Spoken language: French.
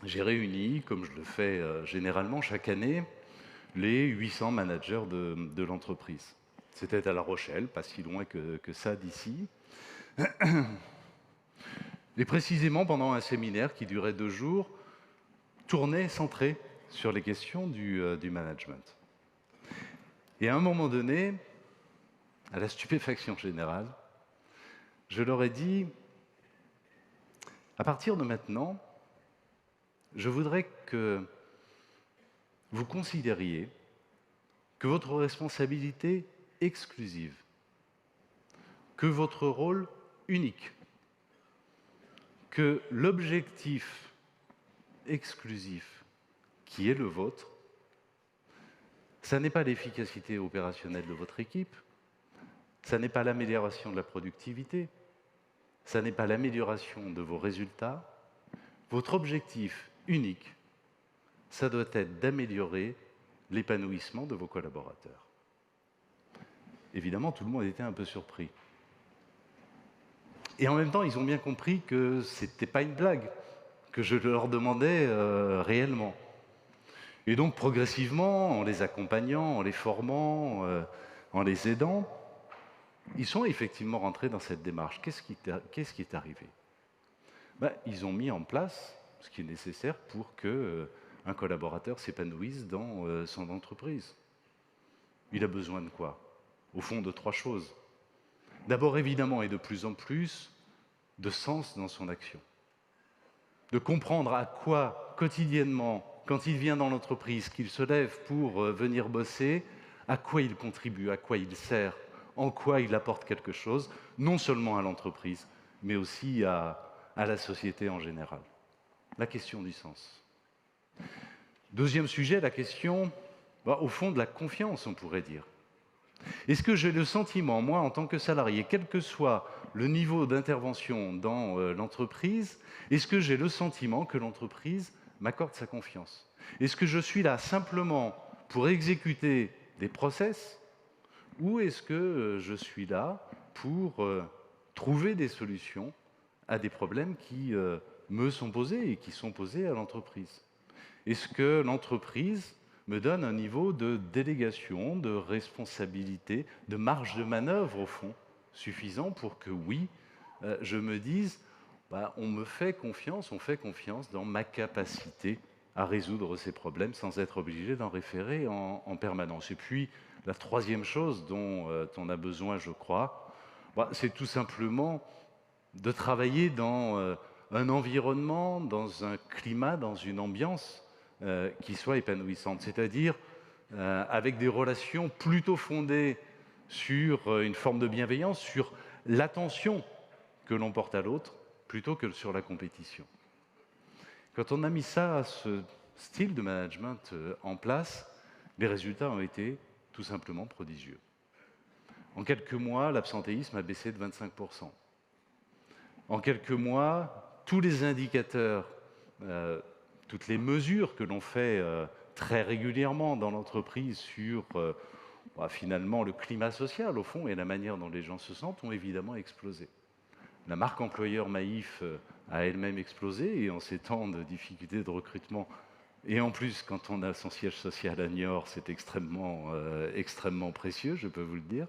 j'ai réuni, comme je le fais généralement chaque année, les 800 managers de l'entreprise. C'était à La Rochelle, pas si loin que ça d'ici. Et précisément pendant un séminaire qui durait 2 jours, tourné, centré sur les questions du management. Et à un moment donné, à la stupéfaction générale, je leur ai dit, à partir de maintenant, je voudrais que vous considériez que votre responsabilité exclusive, que votre rôle unique, que l'objectif exclusif qui est le vôtre, ça n'est pas l'efficacité opérationnelle de votre équipe, ça n'est pas l'amélioration de la productivité, ça n'est pas l'amélioration de vos résultats. Votre objectif unique, ça doit être d'améliorer l'épanouissement de vos collaborateurs. Évidemment, tout le monde était un peu surpris. Et en même temps, ils ont bien compris que ce n'était pas une blague, que je leur demandais réellement. Et donc, progressivement, en les accompagnant, en les formant, en les aidant, ils sont effectivement rentrés dans cette démarche. Qu'est-ce qui est arrivé? Ils ont mis en place ce qui est nécessaire pour que un collaborateur s'épanouisse dans son entreprise. Il a besoin de quoi? Au fond, de 3 choses. D'abord, évidemment, et de plus en plus, de sens dans son action. De comprendre à quoi, quotidiennement, quand il vient dans l'entreprise, qu'il se lève pour venir bosser, à quoi il contribue, à quoi il sert, en quoi il apporte quelque chose, non seulement à l'entreprise, mais aussi à la société en général. La question du sens. Deuxième sujet, la question, au fond, de la confiance, on pourrait dire. Est-ce que j'ai le sentiment, moi, en tant que salarié, quel que soit le niveau d'intervention dans l'entreprise, est-ce que j'ai le sentiment que l'entreprise m'accorde sa confiance? Est-ce que je suis là simplement pour exécuter des process ou est-ce que je suis là pour trouver des solutions à des problèmes qui me sont posés et qui sont posés à l'entreprise? Est-ce que l'entreprise me donne un niveau de délégation, de responsabilité, de marge de manœuvre, au fond, suffisant pour que, oui, je me dise, on me fait confiance, on fait confiance dans ma capacité à résoudre ces problèmes sans être obligé d'en référer en permanence. Et puis, la troisième chose dont on a besoin, je crois, c'est tout simplement de travailler dans un environnement, dans un climat, dans une ambiance qui soit épanouissante, c'est-à-dire avec des relations plutôt fondées sur une forme de bienveillance, sur l'attention que l'on porte à l'autre, plutôt que sur la compétition. Quand on a mis ça, ce style de management en place, les résultats ont été tout simplement prodigieux. En quelques mois, l'absentéisme a baissé de 25%. En quelques mois, tous les indicateurs, toutes les mesures que l'on fait très régulièrement dans l'entreprise sur finalement le climat social, au fond, et la manière dont les gens se sentent, ont évidemment explosé. La marque employeur Maïf a elle-même explosé, et en ces temps de difficultés de recrutement, et en plus, quand on a son siège social à Niort, c'est extrêmement précieux, je peux vous le dire.